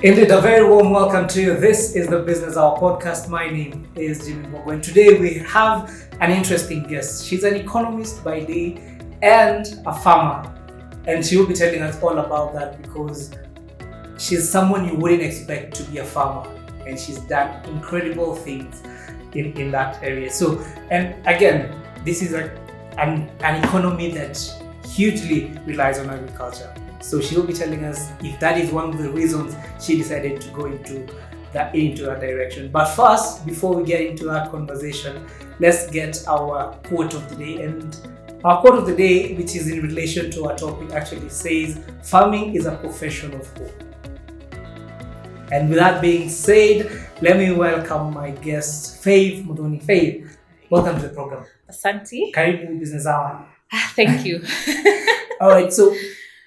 Indeed, a very warm welcome to you. This is the Business Hour podcast. My name is Mbogoh, and today we have an interesting guest. She's an economist by day and a farmer, and she will be telling us all about that because she's someone you wouldn't expect to be a farmer, and she's done incredible things in that area. So, and again, this is an economy that hugely relies on agriculture. So she will be telling us if that is one of the reasons she decided to go into that direction. But first, before we get into that conversation, let's get our quote of the day. And our quote of the day, which is in relation to our topic, actually says, "Farming is a profession of hope." And with that being said, let me welcome my guest, Faith Muthoni. Faith, welcome to the program. Asante. Karibu Business Hour. Thank you. All right, so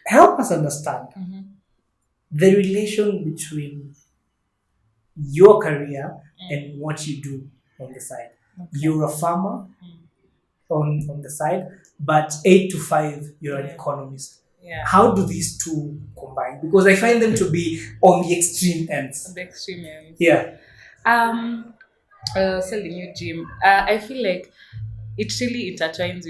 help us understand the relation between your career and what you do on the side. Okay. You're a farmer on the side, but 8 to 5, you're an economist. Yeah. How do these two combine? Because I find them to be on the extreme ends. On the extreme ends. Yeah. Selling you, Jim. I feel like it really intertwines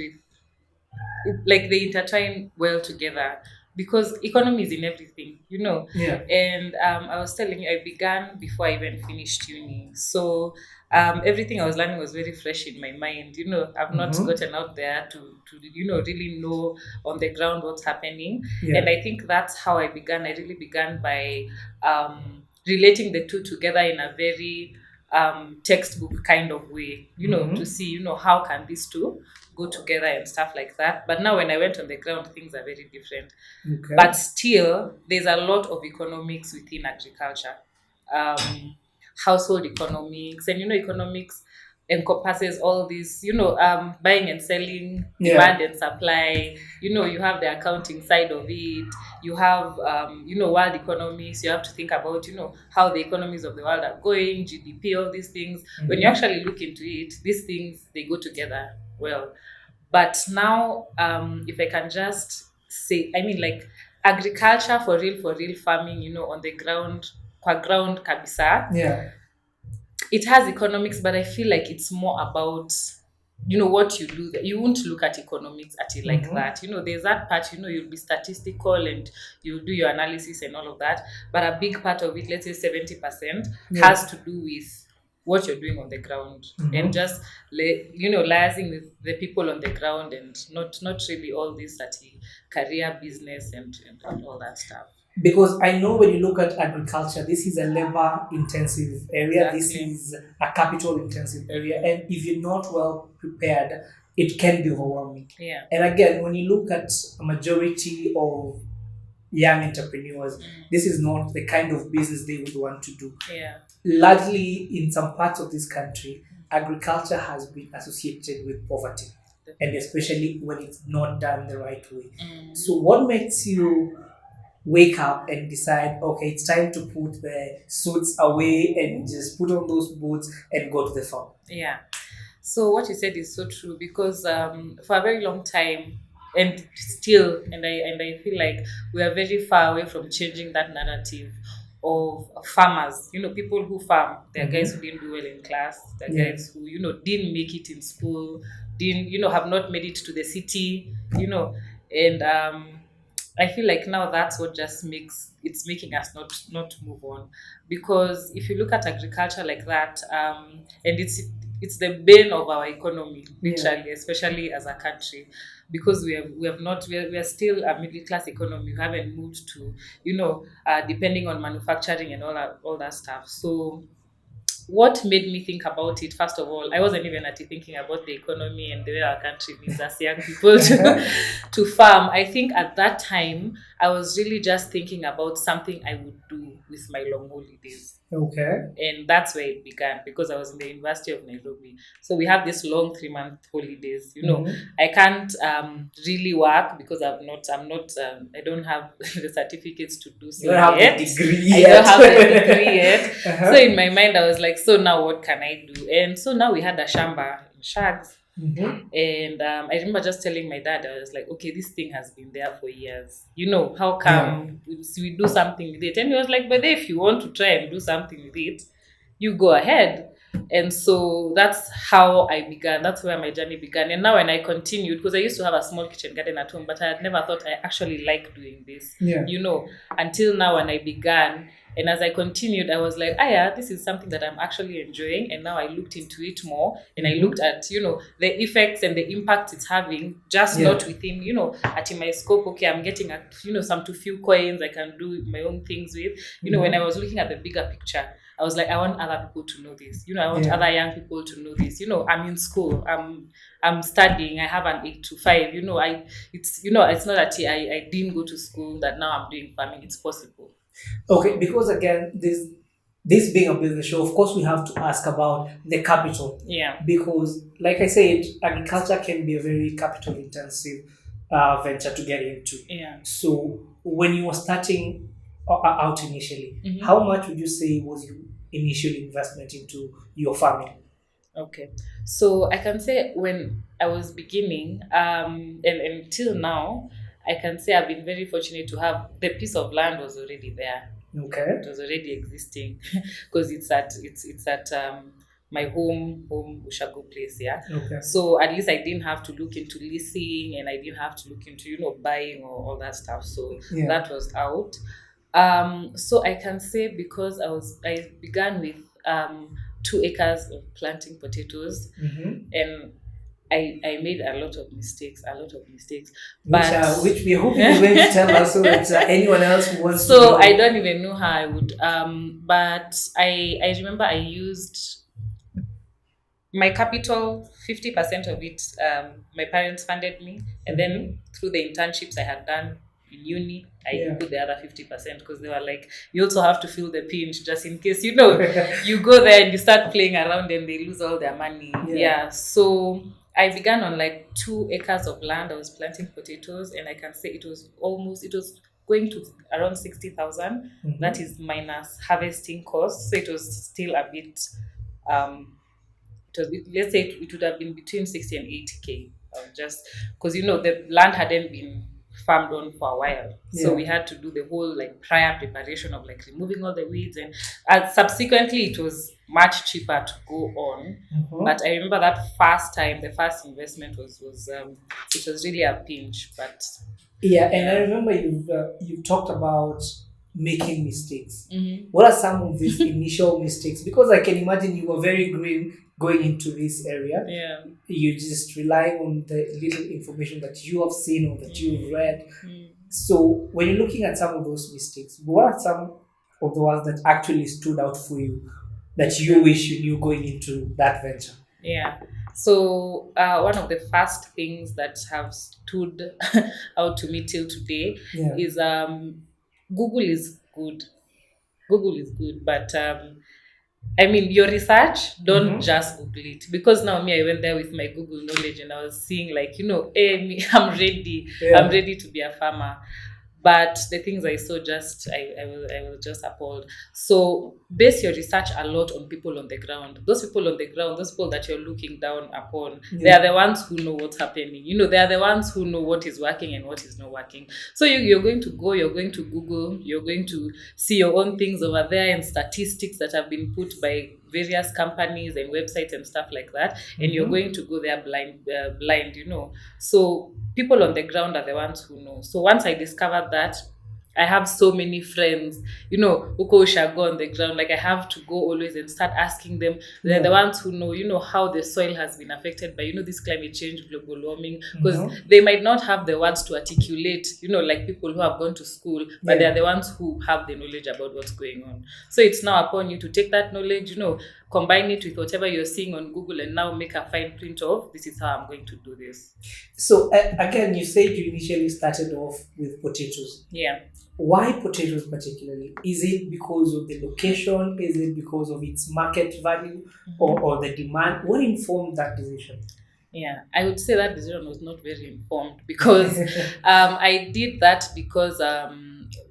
they intertwine well together. Because economy is in everything, Yeah. And I was telling you, I began before I even finished uni. So everything I was learning was very fresh in my mind. I've not gotten out there to really know on the ground what's happening. Yeah. And I think that's how I began. I really began by relating the two together in a very textbook kind of way, to see, how can these two go together and stuff like that. But now when I went on the ground, things are very different. Okay. But still, there's a lot of economics within agriculture. Household economics, and economics encompasses all these, buying and selling, demand and supply. You have the accounting side of it. You have, world economics. You have to think about, how the economies of the world are going, GDP, all these things. When you actually look into it, these things, they go together well. But now, if I can just say, agriculture for real farming, on the ground, kwa ground kabisa. Yeah. It has economics, but I feel like it's more about, what you do. You won't look at economics at it like that. There's that part, you'll be statistical and you'll do your analysis and all of that. But a big part of it, let's say 70%, has to do with what you're doing on the ground and just liaising with the people on the ground and not really all this career business and all that stuff. Because I know when you look at agriculture, this is a labor intensive area. Exactly. This is a capital intensive area, and if you're not well prepared, it can be overwhelming. Yeah. And again, when you look at a majority of young entrepreneurs, this is not the kind of business they would want to do. Yeah. Largely in some parts of this country, agriculture has been associated with poverty, and especially when it's not done the right way. So what makes you wake up and decide, okay, it's time to put the suits away and just put on those boots and go to the farm? Yeah. So what you said is so true, because for a very long time, and still, and I feel like we are very far away from changing that narrative of farmers. People who farm. There are guys who didn't do well in class. There are guys who, didn't make it in school, have not made it to the city, and I feel like now that's what just it's making us not move on. Because if you look at agriculture like that, and it's the bane of our economy, literally, especially as a country, because we are still a middle class economy. We haven't moved to, depending on manufacturing and all that stuff. So what made me think about it, first of all, I wasn't even thinking about the economy and the way our country needs us young people to farm. I think at that time, I was really just thinking about something I would do with my long holidays. Okay. And that's where it began, because I was in the University of Nairobi. So we have this long 3-month holidays. I can't really work because I don't have the certificates to do so yet. I don't have the degree yet. So in my mind, I was like, so now what can I do? And so now we had a shamba in Shags. And I remember just telling my dad, I was like, okay, this thing has been there for years. How come we do something with it? And he was like, but if you want to try and do something with it, you go ahead. And so that's how I began. That's where my journey began. And now when I continued, because I used to have a small kitchen garden at home, but I had never thought I actually liked doing this. Until now when I began. And as I continued, I was like, this is something that I'm actually enjoying. And now I looked into it more and I looked at, the effects and the impact it's having, just not within, at my scope. Okay, I'm getting at, some too few coins I can do my own things with. When I was looking at the bigger picture, I was like, I want other people to know this. I want other young people to know this. I'm in school. I'm studying. I have an 8 to 5. It's not that I didn't go to school that now I'm doing farming. It's possible. Okay, because again, this being a business show, of course, we have to ask about the capital. Yeah. Because, like I said, agriculture can be a very capital intensive venture to get into. Yeah. So, when you were starting out initially, how much would you say was your initial investment into your farming? Okay, so I can say when I was beginning, and until now, I can say I've been very fortunate to have the piece of land was already there. Okay. It was already existing because it's at my home Ushago place, yeah. Okay. So at least I didn't have to look into leasing and I didn't have to look into buying or all that stuff. So that was out. So I can say because I began with 2 acres of planting potatoes, and I made a lot of mistakes, but which we hope you're going to tell us so that anyone else who wants to so know. I don't even know how I would. But I remember I used my capital, 50% of it. My parents funded me, and then through the internships I had done in uni, I put the other 50% because they were like, you also have to feel the pinch just in case you go there and you start playing around and they lose all their money. So I began on like 2 acres of land. I was planting potatoes, and I can say it was going to around 60,000. That is minus harvesting costs. So it was still a bit, let's say it would have been between 60 and 80K. Just because, the land hadn't been farmed on for a while. So we had to do the whole like prior preparation of like removing all the weeds, and subsequently it was much cheaper to go on. But I remember that first time, the first investment was it was really a pinch. But and I remember you've talked about making mistakes. What are some of these initial mistakes? Because I can imagine you were very green going into this area. You just relying on the little information that you have seen or that you've read. So when you're looking at some of those mistakes, what are some of the ones that actually stood out for you that you wish you knew going into that venture? So one of the first things that have stood out to me till today is Google is good, but I mean, your research, don't just Google it. Because now I went there with my Google knowledge and I was seeing like, hey, I'm ready. I'm ready to be a farmer. But the things I saw, I was just appalled. So base your research a lot on people on the ground. Those people on the ground, those people that you're looking down upon, they are the ones who know what's happening. They are the ones who know what is working and what is not working. So you're going to Google, you're going to see your own things over there and statistics that have been put by various companies and websites and stuff like that. And you're going to go there blind. So people on the ground are the ones who know. So once I discovered that, I have so many friends, who shall go on the ground. Like I have to go always and start asking them. They're the ones who know, how the soil has been affected by, this climate change, global warming. Because they might not have the words to articulate, like people who have gone to school, but they're the ones who have the knowledge about what's going on. So it's now upon you to take that knowledge, combine it with whatever you're seeing on Google and now make a fine print of, this is how I'm going to do this. So again, you said you initially started off with potatoes. Why potatoes particularly? Is it because of the location? Is it because of its market value or the demand? What informed that decision? I would say that decision was not very informed because I did that because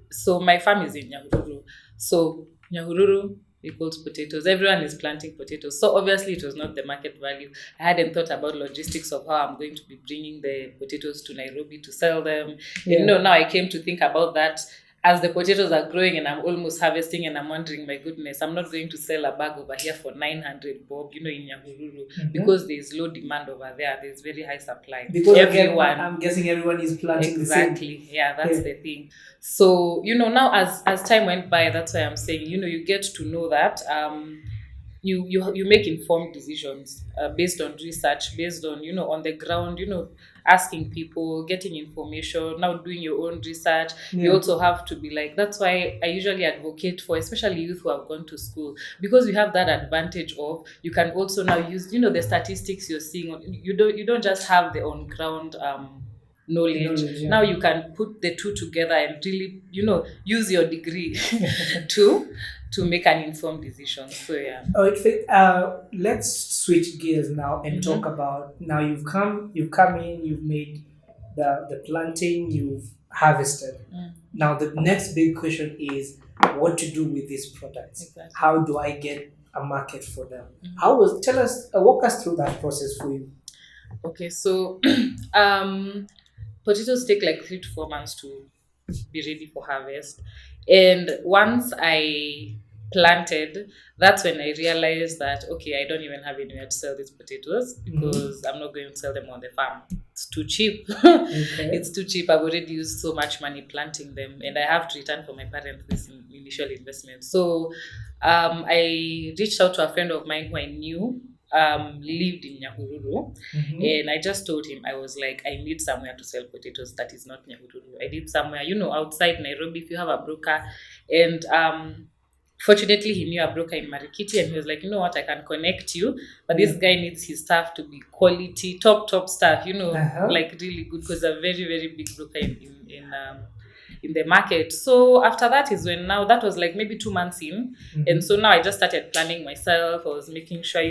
so my farm is in Nyahururu. So Nyahururu, Pickled potatoes. Everyone is planting potatoes. So obviously it was not the market value. I hadn't thought about logistics of how I'm going to be bringing the potatoes to Nairobi to sell them. Yeah. Now I came to think about that as the potatoes are growing and I'm almost harvesting and I'm wondering, my goodness, I'm not going to sell a bag over here for 900 bob, in Nyahururu, because there's low demand over there. There's very high supply. Because everyone, again, I'm guessing everyone is planting exactly. the same. Yeah, that's the thing. So, now as time went by, that's why I'm saying, you get to know that you make informed decisions based on research, based on, on the ground, asking people, getting information, now doing your own research. You also have to be like, that's why I usually advocate for, especially youth who have gone to school, because you have that advantage of, you can also now use, the statistics you're seeing. You don't just have the on ground knowledge. Now you can put the two together and really, use your degree to make an informed decision. So yeah. Let's switch gears now and talk about, now you've come in, you've made the planting, you've harvested. Now the next big question is what to do with these products. Exactly. How do I get a market for them? Walk us through that process for you. Okay, so potatoes take like 3 to 4 months to be ready for harvest. And once I planted, that's when I realized that, okay, I don't even have anywhere to sell these potatoes because I'm not going to sell them on the farm. It's too cheap. It's too cheap. I've already used so much money planting them and I have to return for my parents this initial investment. So I reached out to a friend of mine who I knew lived in Nyahururu, and I just told him, I was like, I need somewhere to sell potatoes that is not Nyahururu. I need somewhere, outside Nairobi, if you have a broker. And fortunately, he knew a broker in Marikiti, and he was like, you know what, I can connect you, but this guy needs his stuff to be quality, top stuff, like really good, because a very, very big broker in the market. So after that is when, now that was like maybe 2 months in, and so now I just started planning myself. I was making sure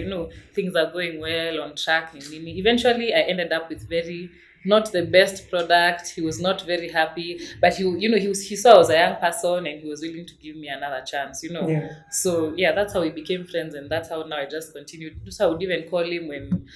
things are going well, on track. Eventually I ended up with not the best product. He was not very happy, but he saw I was a young person and he was willing to give me another chance. So yeah, that's how we became friends, and that's how now I just continued. So I would even call him when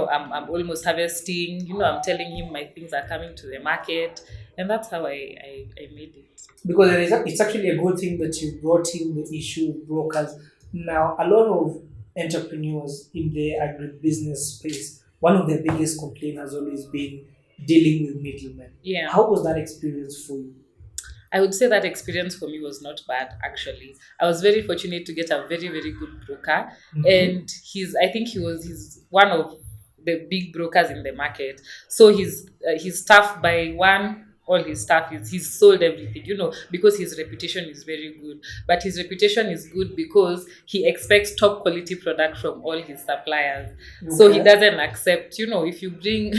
I'm almost harvesting. I'm telling him my things are coming to the market. And that's how I made it. Because it's actually a good thing that you brought in the issue of brokers. Now, a lot of entrepreneurs in the agribusiness space, one of their biggest complaints has always been dealing with middlemen. Yeah. How was that experience for you? I would say that experience for me was not bad, actually. I was very fortunate to get a very, very good broker. And he's one of the big brokers in the market. So his staff, by one, all his stuff he's sold everything, because his reputation is very good. But his reputation is good because he expects top quality product from all his suppliers. So he doesn't accept, if you bring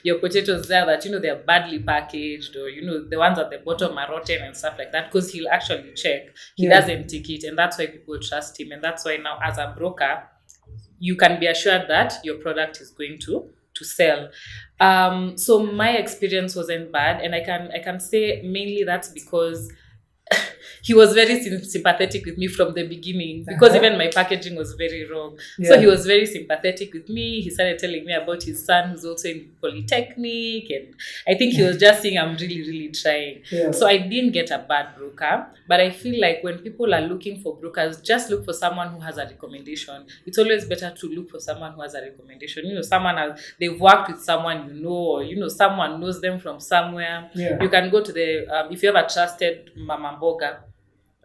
your potatoes there that they're badly packaged, or the ones at the bottom are rotten and stuff like that, because he'll actually check. He doesn't take it, and that's why people trust him. And that's why now, as a broker, you can be assured that your product is going to sell. So my experience wasn't bad, and I can say mainly that's because he was very sympathetic with me from the beginning, because even my packaging was very wrong. So he was very sympathetic with me. He started telling me about his son who's also in Polytechnic, and I think he was just saying I'm really, really trying. So I didn't get a bad broker, but I feel like when people are looking for brokers, just look for someone who has a recommendation. It's always better to look for someone who has a recommendation. They've worked with someone or someone knows them from somewhere. You can go to if you have a trusted Mbogoh,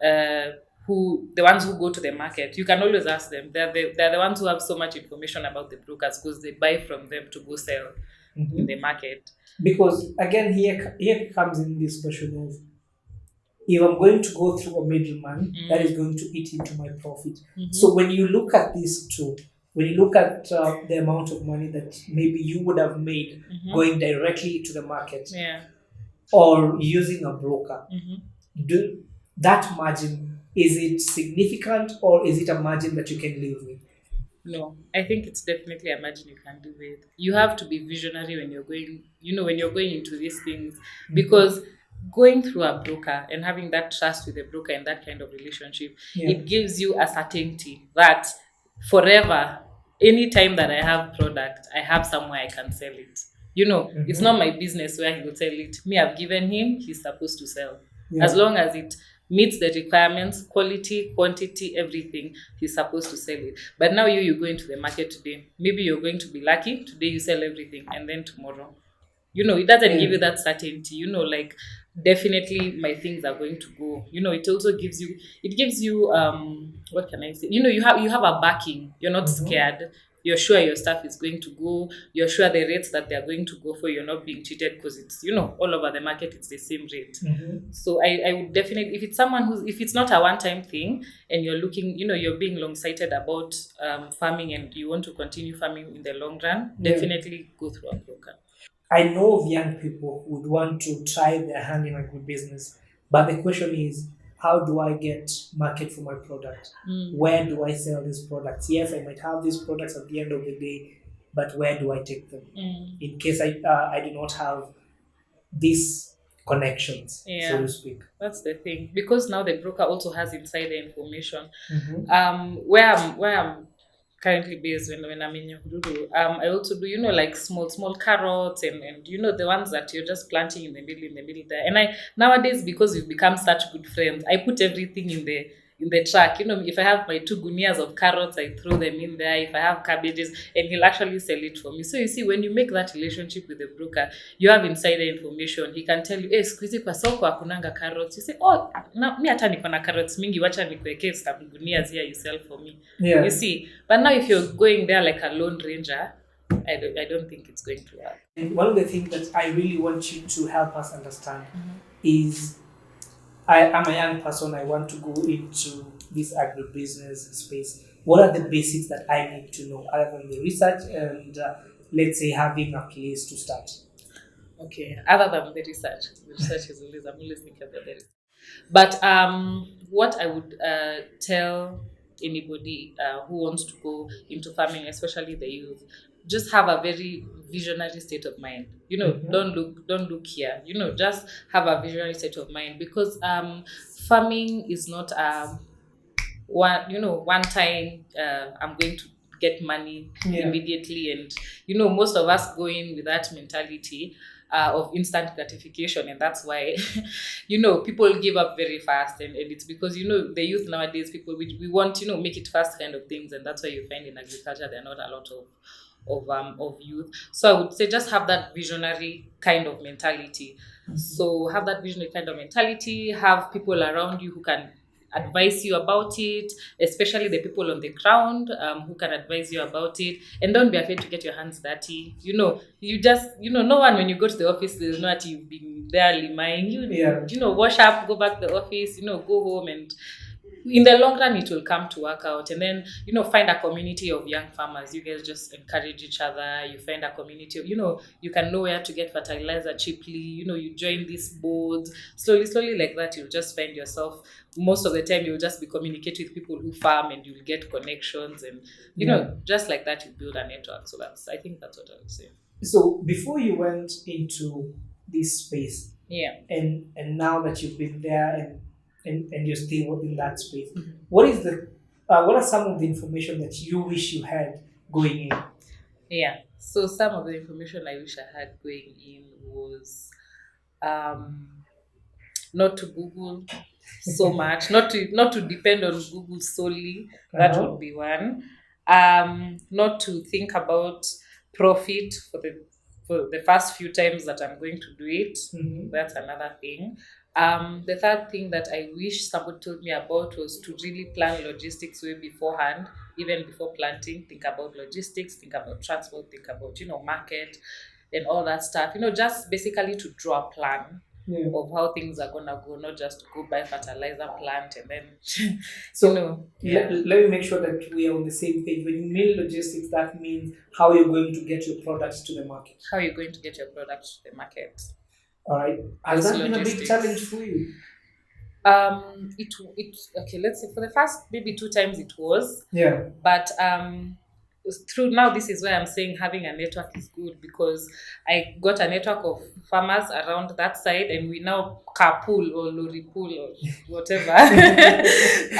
the ones who go to the market, you can always ask them. They're the ones who have so much information about the brokers, because they buy from them to go sell in the market. Because again, here comes in this question of, if I'm going to go through a middleman, that is going to eat into my profit. So when you look at these two, when you look at the amount of money that maybe you would have made going directly to the market, or using a broker, that margin, is it significant, or is it a margin that you can live with? No, I think it's definitely a margin you can live with. You have to be visionary when you're going, when you're going into these things, because going through a broker and having that trust with a broker and that kind of relationship, it gives you a certainty that forever, anytime that I have product, I have somewhere I can sell it. It's not my business where he will sell it. Me, I've given him, he's supposed to sell. As long as it meets the requirements, quality, quantity, everything, he's supposed to sell it. But now you go into the market today. Maybe you're going to be lucky. Today you sell everything, and then tomorrow, it doesn't give you that certainty, like definitely my things are going to go. It also gives you what can I say? You have a backing. You're not scared. You're sure your stuff is going to go. You're sure the rates that they're going to go for, you're not being cheated, because it's, all over the market, it's the same rate. So I would definitely, if it's someone if it's not a one-time thing and you're looking, you're being long-sighted about farming and you want to continue farming in the long run, definitely go through a broker. I know of young people who would want to try their hand in agribusiness, but the question is, how do I get market for my product? Where do I sell these products? Yes, I might have these products at the end of the day, but where do I take them? In case I do not have these connections, so to speak. That's the thing, because now the broker also has insider information. Where I'm currently based, when I'm in Muiruri, I also do, like small carrots and the ones that you're just planting in the middle there. And nowadays, because we've become such good friends, I put everything in the truck. If I have my 2 gunias of carrots, I throw them in there. If I have cabbages, and he'll actually sell it for me. So you see, when you make that relationship with the broker, you have insider information. He can tell you, siku hizi kwa soko hakunanga carrots. You say, mi hata niko na carrots mingi, wacha nikuwekee some gunias here, you sell for me. You see, but now if you're going there like a lone ranger, I don't think it's going to work. And one of the things that I really want you to help us understand is, I am a young person, I want to go into this agribusiness space. What are the basics that I need to know other than the research and let's say having a place to start? Okay, other than the research is always, I'm always thinking about that. But what I would tell anybody who wants to go into farming, especially the youth, just have a very visionary state of mind. Don't look here. Just have a visionary state of mind, because farming is not one time I'm going to get money immediately, and most of us go in with that mentality of instant gratification, and that's why people give up very fast, and it's because the youth nowadays, people we want make it fast kind of things, and that's why you find in agriculture there are not a lot of youth. So I would say just have that visionary kind of mentality. So have that visionary kind of mentality, have people around you who can advise you about it, especially the people on the ground who can advise you about it, and don't be afraid to get your hands dirty. You just no one, when you go to the office, they'll know that you've been there limaing. Wash up, go back to the office, go home, and in the long run it will come to work out. And then find a community of young farmers. You guys just encourage each other. You find a community of you can know where to get fertilizer cheaply. You join these boards slowly like that. You'll just find yourself, most of the time you'll just be communicating with people who farm, and you'll get connections, and just like that you build a network. So I think that's what I would say. So before you went into this space, and now that you've been there and you're still in that space, what are some of the information that you wish you had going in? So some of the information I wish I had going in was not to Google so much, not to depend on Google solely. That would be one. Not to think about profit for the first few times that I'm going to do it. That's another thing. The third thing that I wish somebody told me about was to really plan logistics way beforehand, even before planting. Think about logistics, think about transport, think about market and all that stuff. Just basically to draw a plan of how things are gonna go, not just to go buy fertilizer, plant, and then let me make sure that we are on the same page. When you mean logistics, that means how you're going to get your products to the market. How you're going to get your products to the market. All right. Has that been a big challenge for you? It okay. Let's say for the first maybe 2 times it was. Yeah. But through now, this is why I'm saying having a network is good, because I got a network of farmers around that side, and we now carpool or lorry pool or whatever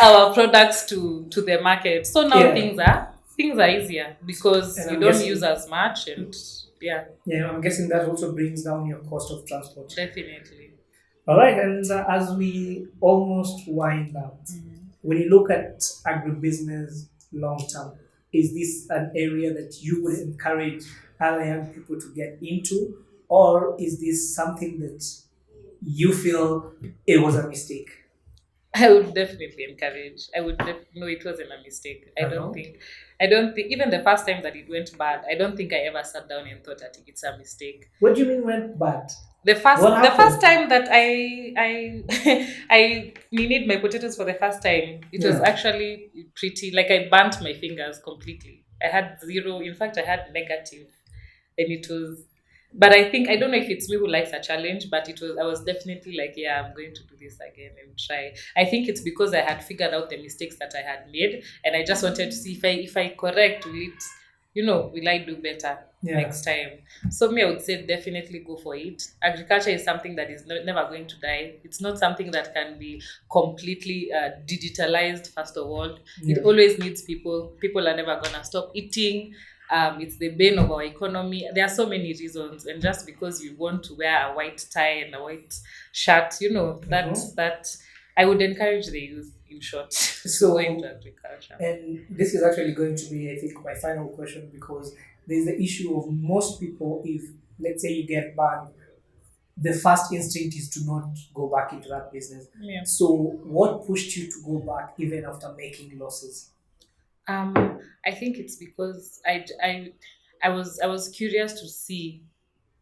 our products to the market. So now Yeah. things are easier because And you I'm don't guessing- use as much, and yeah, I'm guessing that also brings down your cost of transport. definitely. All right, and as we almost wind down, when you look at agribusiness long term, is this an area that you would encourage other young people to get into, or is this something that you feel it was a mistake? I would definitely encourage. No, it wasn't a mistake. Uh-huh. I don't think, even the first time that it went bad, I don't think I ever sat down and thought that it's a mistake. What do you mean went bad? The What happened? first time that I I needed my potatoes for the first time, it was Yeah. actually pretty, like I burnt my fingers completely. I had zero, in fact I had negative, and it was, but I think, I don't know if it's me who likes a challenge, but I was definitely like, yeah, I'm going to do this again and try. I think it's because I had figured out the mistakes that I had made, and I just wanted to see if I correct, will I do better next time? So me, I would say definitely go for it. Agriculture is something that is never going to die. It's not something that can be completely digitalized, first of all. Yeah. It always needs people. People are never going to stop eating. It's the bane of our economy. There are so many reasons, and just because you want to wear a white tie and a white shirt, that I would encourage the youth, in short, to go into agriculture. And this is actually going to be, I think, my final question, because there's the issue of most people, if let's say you get banned, the first instinct is to not go back into that business. Yeah. So what pushed you to go back even after making losses? I think it's because I was curious to see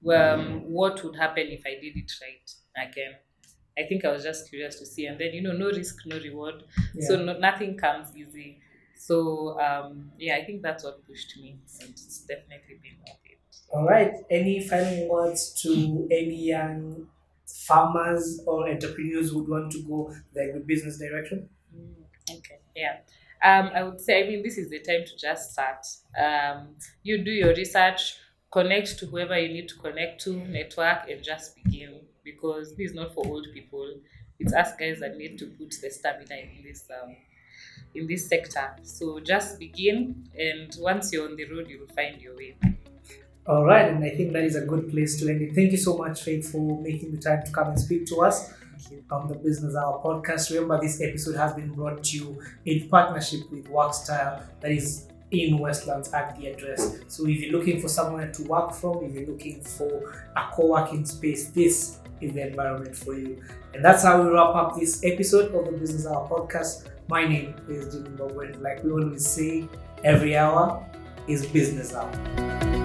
what would happen if I did it right again. I think I was just curious to see, and then no risk, no reward. Yeah. So nothing comes easy. So I think that's what pushed me, and it's definitely been worth it. All right. Any final words to any young farmers or entrepreneurs who would want to go the agribusiness direction? Okay. Yeah. I would say, I mean, this is the time to just start. You do your research, connect to whoever you need to connect to, network, and just begin. Because this is not for old people. It's us guys that need to put the stamina in this sector. So just begin, and once you're on the road, you will find your way. All right, and I think that is a good place to end it. Thank you so much, Faith, for making the time to come and speak to us on the Business Hour podcast. Remember, this episode has been brought to you in partnership with Workstyle, that is in Westlands at the address. So if you're looking for somewhere to work from, if you're looking for a co-working space, this is the environment for you. And that's how we wrap up this episode of the Business Hour podcast. My name is Mbogoh, and like we always say, every hour is business hour.